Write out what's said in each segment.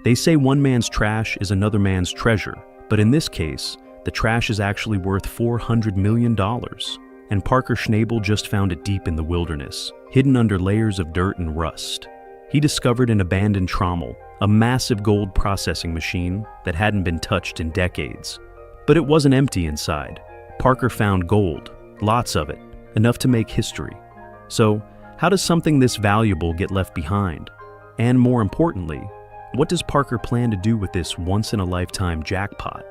They say one man's trash is another man's treasure, but in this case, the trash is actually worth $400 million. And Parker Schnabel just found it deep in the wilderness, hidden under layers of dirt and rust. He discovered an abandoned trommel, a massive gold processing machine that hadn't been touched in decades. But it wasn't empty inside. Parker found gold, lots of it, enough to make history. So, how does something this valuable get left behind? And more importantly, what does Parker plan to do with this once-in-a-lifetime jackpot?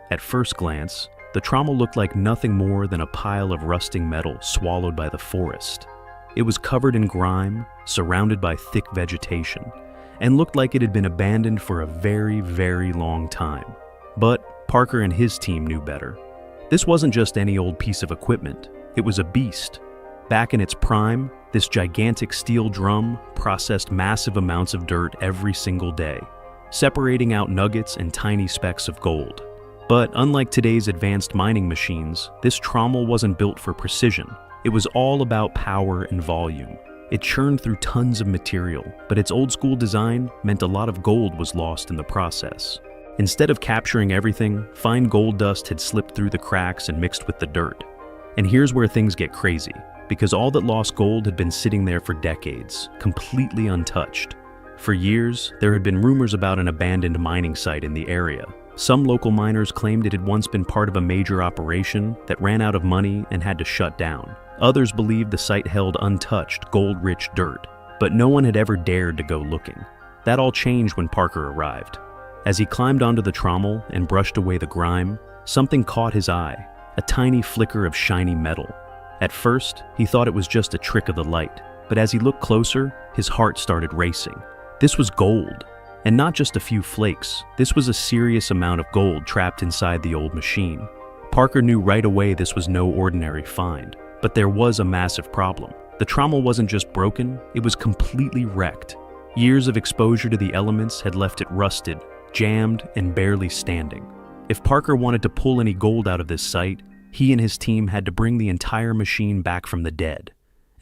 At first glance, the trommel looked like nothing more than a pile of rusting metal swallowed by the forest. It was covered in grime, surrounded by thick vegetation, and looked like it had been abandoned for a very, very long time. But Parker and his team knew better. This wasn't just any old piece of equipment, it was a beast. Back in its prime, this gigantic steel drum processed massive amounts of dirt every single day, separating out nuggets and tiny specks of gold. But unlike today's advanced mining machines, this trommel wasn't built for precision. It was all about power and volume. It churned through tons of material, but its old-school design meant a lot of gold was lost in the process. Instead of capturing everything, fine gold dust had slipped through the cracks and mixed with the dirt. And here's where things get crazy, because all that lost gold had been sitting there for decades, completely untouched. For years, there had been rumors about an abandoned mining site in the area. Some local miners claimed it had once been part of a major operation that ran out of money and had to shut down. Others believed the site held untouched, gold-rich dirt, but no one had ever dared to go looking. That all changed when Parker arrived. As he climbed onto the trommel and brushed away the grime, something caught his eye, a tiny flicker of shiny metal. At first, he thought it was just a trick of the light, but as he looked closer, his heart started racing. This was gold, and not just a few flakes. This was a serious amount of gold trapped inside the old machine. Parker knew right away this was no ordinary find, but there was a massive problem. The trommel wasn't just broken, it was completely wrecked. Years of exposure to the elements had left it rusted, jammed, and barely standing. If Parker wanted to pull any gold out of this site, he and his team had to bring the entire machine back from the dead.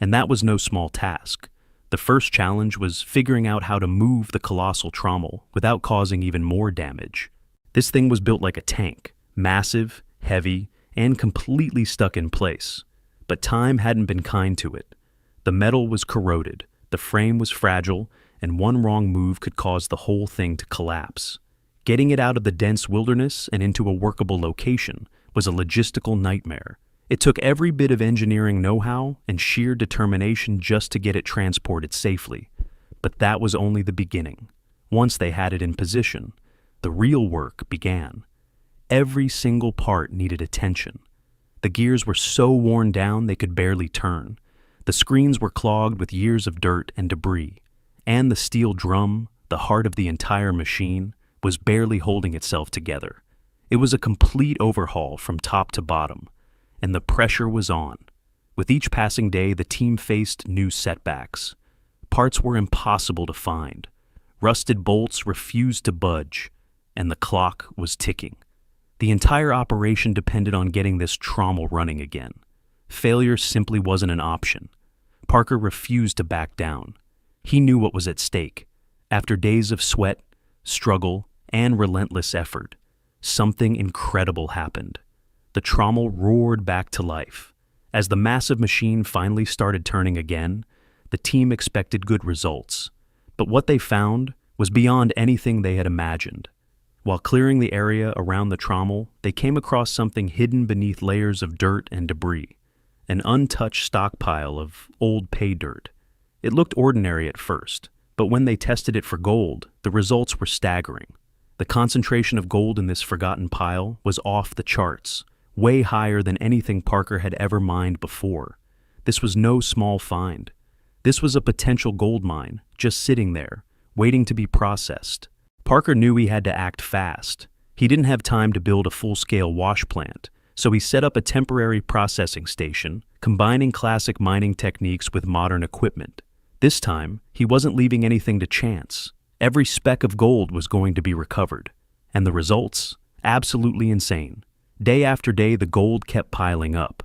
And that was no small task. The first challenge was figuring out how to move the colossal trommel without causing even more damage. This thing was built like a tank, massive, heavy, and completely stuck in place. But time hadn't been kind to it. The metal was corroded, the frame was fragile, and one wrong move could cause the whole thing to collapse. Getting it out of the dense wilderness and into a workable location was a logistical nightmare. It took every bit of engineering know-how and sheer determination just to get it transported safely. But that was only the beginning. Once they had it in position, the real work began. Every single part needed attention. The gears were so worn down they could barely turn. The screens were clogged with years of dirt and debris. And the steel drum, the heart of the entire machine, was barely holding itself together. It was a complete overhaul from top to bottom, and the pressure was on. With each passing day, the team faced new setbacks. Parts were impossible to find. Rusted bolts refused to budge, and the clock was ticking. The entire operation depended on getting this trommel running again. Failure simply wasn't an option. Parker refused to back down. He knew what was at stake. After days of sweat, struggle, and relentless effort, something incredible happened. The trommel roared back to life. As the massive machine finally started turning again, the team expected good results. But what they found was beyond anything they had imagined. While clearing the area around the trommel, they came across something hidden beneath layers of dirt and debris, an untouched stockpile of old pay dirt. It looked ordinary at first, but when they tested it for gold, the results were staggering. The concentration of gold in this forgotten pile was off the charts, way higher than anything Parker had ever mined before. This was no small find. This was a potential gold mine, just sitting there, waiting to be processed. Parker knew he had to act fast. He didn't have time to build a full-scale wash plant, so he set up a temporary processing station, combining classic mining techniques with modern equipment. This time, he wasn't leaving anything to chance. Every speck of gold was going to be recovered. And the results? Absolutely insane. Day after day, the gold kept piling up.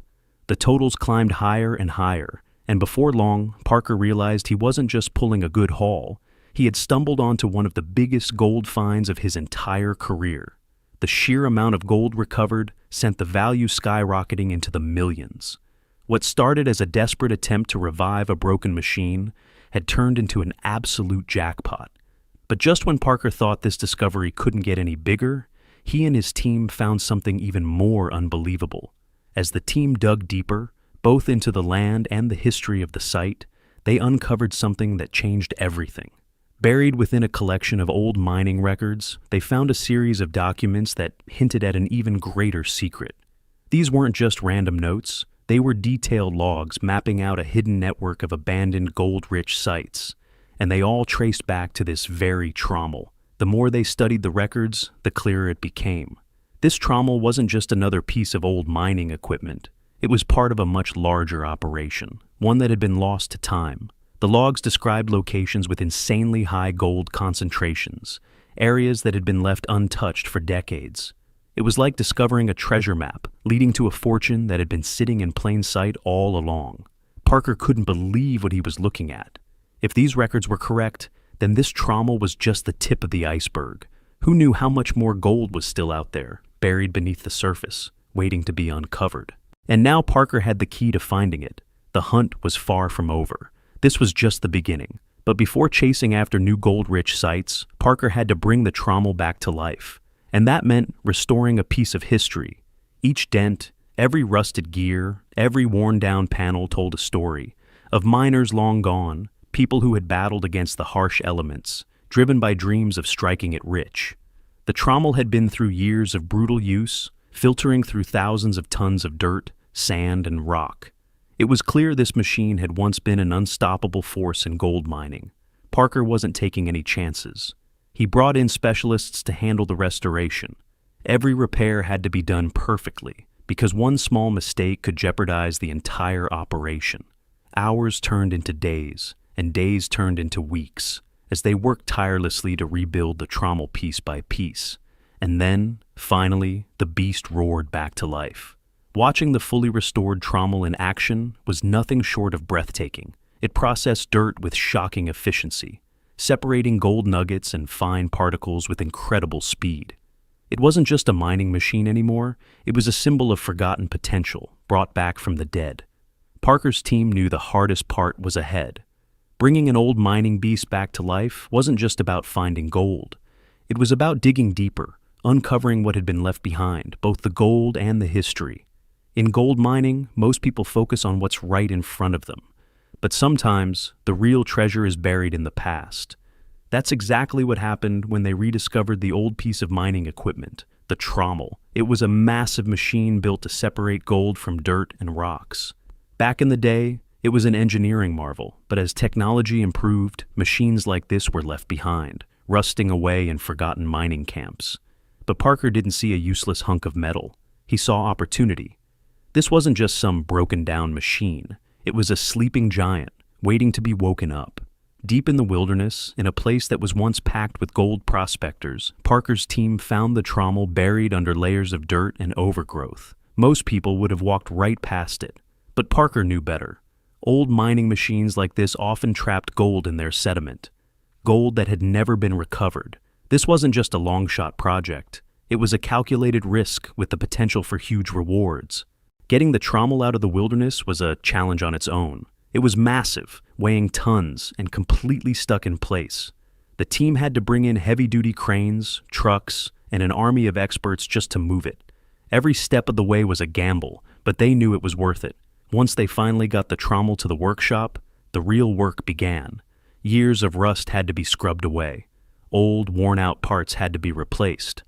The totals climbed higher and higher, and before long, Parker realized he wasn't just pulling a good haul, He had stumbled onto one of the biggest gold finds of his entire career. The sheer amount of gold recovered sent the value skyrocketing into the millions. What started as a desperate attempt to revive a broken machine had turned into an absolute jackpot. But just when Parker thought this discovery couldn't get any bigger, he and his team found something even more unbelievable. As the team dug deeper, both into the land and the history of the site, they uncovered something that changed everything. Buried within a collection of old mining records, they found a series of documents that hinted at an even greater secret. These weren't just random notes, they were detailed logs mapping out a hidden network of abandoned gold-rich sites, and they all traced back to this very Trommel. The more they studied the records, the clearer it became. This Trommel wasn't just another piece of old mining equipment. It was part of a much larger operation, one that had been lost to time. The logs described locations with insanely high gold concentrations, areas that had been left untouched for decades. It was like discovering a treasure map, leading to a fortune that had been sitting in plain sight all along. Parker couldn't believe what he was looking at. If these records were correct, then this Trommel was just the tip of the iceberg. Who knew how much more gold was still out there, buried beneath the surface, waiting to be uncovered? And now Parker had the key to finding it. The hunt was far from over. This was just the beginning. But before chasing after new gold-rich sites, Parker had to bring the Trommel back to life. And that meant restoring a piece of history. Each dent, every rusted gear, every worn-down panel told a story of miners long gone, people who had battled against the harsh elements, driven by dreams of striking it rich. The Trommel had been through years of brutal use, filtering through thousands of tons of dirt, sand, and rock. It was clear this machine had once been an unstoppable force in gold mining. Parker wasn't taking any chances. He brought in specialists to handle the restoration. Every repair had to be done perfectly, because one small mistake could jeopardize the entire operation. Hours turned into days, and days turned into weeks, as they worked tirelessly to rebuild the Trommel piece by piece. And then, finally, the beast roared back to life. Watching the fully restored Trommel in action was nothing short of breathtaking. It processed dirt with shocking efficiency, separating gold nuggets and fine particles with incredible speed. It wasn't just a mining machine anymore, it was a symbol of forgotten potential, brought back from the dead. Parker's team knew the hardest part was ahead. Bringing an old mining beast back to life wasn't just about finding gold. It was about digging deeper, uncovering what had been left behind, both the gold and the history. In gold mining, most people focus on what's right in front of them. But sometimes, the real treasure is buried in the past. That's exactly what happened when they rediscovered the old piece of mining equipment, the Trommel. It was a massive machine built to separate gold from dirt and rocks. Back in the day, it was an engineering marvel, but as technology improved, machines like this were left behind, rusting away in forgotten mining camps. But Parker didn't see a useless hunk of metal. He saw opportunity. This wasn't just some broken-down machine. It was a sleeping giant, waiting to be woken up. Deep in the wilderness, in a place that was once packed with gold prospectors, Parker's team found the Trommel buried under layers of dirt and overgrowth. Most people would have walked right past it, but Parker knew better. Old mining machines like this often trapped gold in their sediment, gold that had never been recovered. This wasn't just a long-shot project. It was a calculated risk with the potential for huge rewards. Getting the Trommel out of the wilderness was a challenge on its own. It was massive, weighing tons and completely stuck in place. The team had to bring in heavy-duty cranes, trucks, and an army of experts just to move it. Every step of the way was a gamble, but they knew it was worth it. Once they finally got the Trommel to the workshop, the real work began. Years of rust had to be scrubbed away. Old, worn-out parts had to be replaced.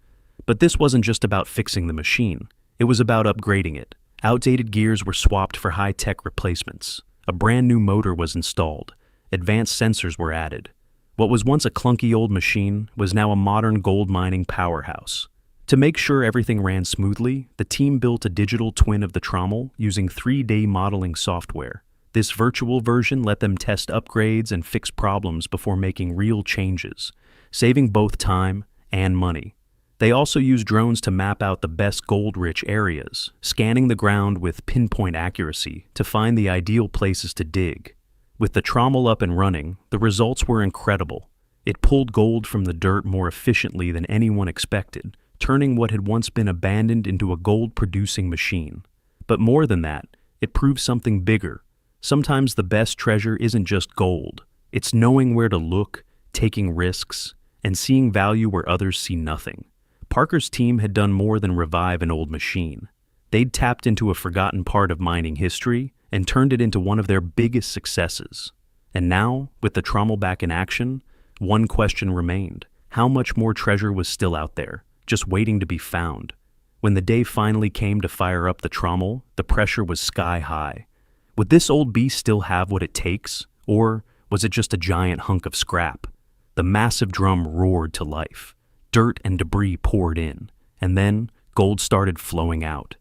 But this wasn't just about fixing the machine. It was about upgrading it. Outdated gears were swapped for high-tech replacements. A brand new motor was installed. Advanced sensors were added. What was once a clunky old machine was now a modern gold mining powerhouse. To make sure everything ran smoothly, the team built a digital twin of the Trommel using 3D modeling software. This virtual version let them test upgrades and fix problems before making real changes, saving both time and money. They also used drones to map out the best gold-rich areas, scanning the ground with pinpoint accuracy to find the ideal places to dig. With the Trommel up and running, the results were incredible. It pulled gold from the dirt more efficiently than anyone expected, turning what had once been abandoned into a gold-producing machine. But more than that, it proved something bigger. Sometimes the best treasure isn't just gold. It's knowing where to look, taking risks, and seeing value where others see nothing. Parker's team had done more than revive an old machine. They'd tapped into a forgotten part of mining history and turned it into one of their biggest successes. And now, with the Trommel back in action, one question remained. How much more treasure was still out there, just waiting to be found? When the day finally came to fire up the Trommel, the pressure was sky high. Would this old beast still have what it takes, or was it just a giant hunk of scrap? The massive drum roared to life. Dirt and debris poured in, and then gold started flowing out.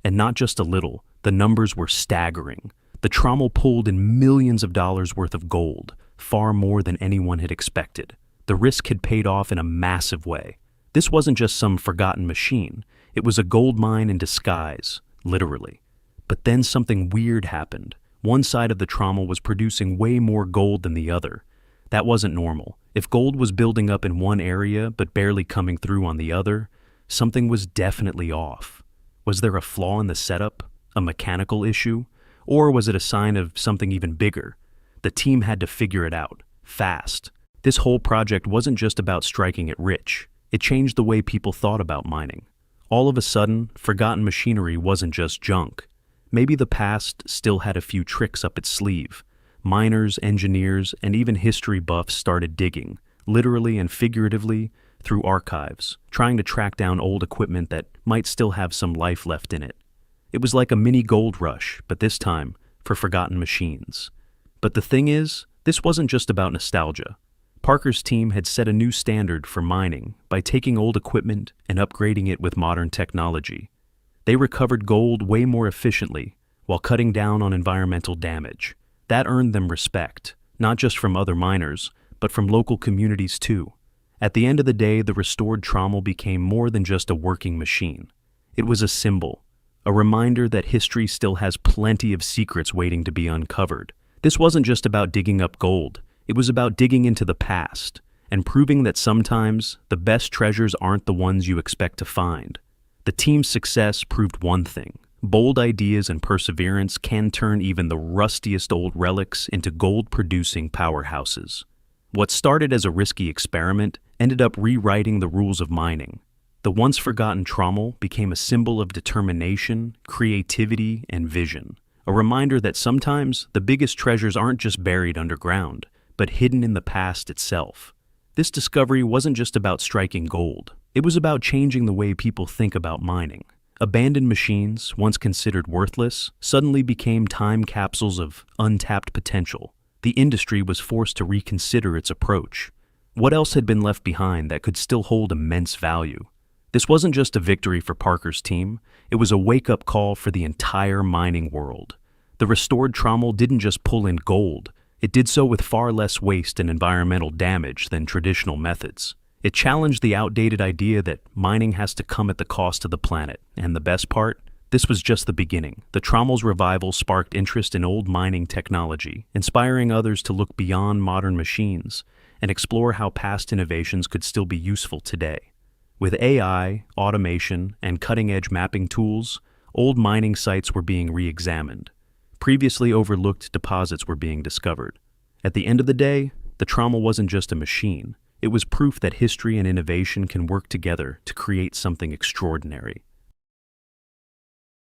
And not just a little, the numbers were staggering. The Trommel pulled in millions of dollars worth of gold, far more than anyone had expected. The risk had paid off in a massive way. This wasn't just some forgotten machine. It was a gold mine in disguise, literally. But then something weird happened. One side of the Trommel was producing way more gold than the other. That wasn't normal. If gold was building up in one area but barely coming through on the other, something was definitely off. Was there a flaw in the setup? A mechanical issue? Or was it a sign of something even bigger? The team had to figure it out, fast. This whole project wasn't just about striking it rich. It changed the way people thought about mining. All of a sudden, forgotten machinery wasn't just junk. Maybe the past still had a few tricks up its sleeve. Miners, engineers, and even history buffs started digging, literally and figuratively, through archives, trying to track down old equipment that might still have some life left in it. It was like a mini gold rush, but this time, for forgotten machines. But the thing is, this wasn't just about nostalgia. Parker's team had set a new standard for mining by taking old equipment and upgrading it with modern technology. They recovered gold way more efficiently while cutting down on environmental damage. That earned them respect, not just from other miners, but from local communities too. At the end of the day, the restored Trommel became more than just a working machine. It was a symbol, a reminder that history still has plenty of secrets waiting to be uncovered. This wasn't just about digging up gold. It was about digging into the past and proving that sometimes the best treasures aren't the ones you expect to find. The team's success proved one thing. Bold ideas and perseverance can turn even the rustiest old relics into gold-producing powerhouses. What started as a risky experiment ended up rewriting the rules of mining. The once-forgotten Trommel became a symbol of determination, creativity, and vision. A reminder that sometimes the biggest treasures aren't just buried underground, but hidden in the past itself. This discovery wasn't just about striking gold. It was about changing the way people think about mining. Abandoned machines, once considered worthless, suddenly became time capsules of untapped potential. The industry was forced to reconsider its approach. What else had been left behind that could still hold immense value? This wasn't just a victory for Parker's team, it was a wake-up call for the entire mining world. The restored Trommel didn't just pull in gold, it did so with far less waste and environmental damage than traditional methods. It challenged the outdated idea that mining has to come at the cost of the planet, and the best part? This was just the beginning. The Trommel's revival sparked interest in old mining technology, inspiring others to look beyond modern machines and explore how past innovations could still be useful today. With AI, automation, and cutting-edge mapping tools, old mining sites were being re-examined. Previously overlooked deposits were being discovered. At the end of the day, the Trommel wasn't just a machine. It was proof that history and innovation can work together to create something extraordinary.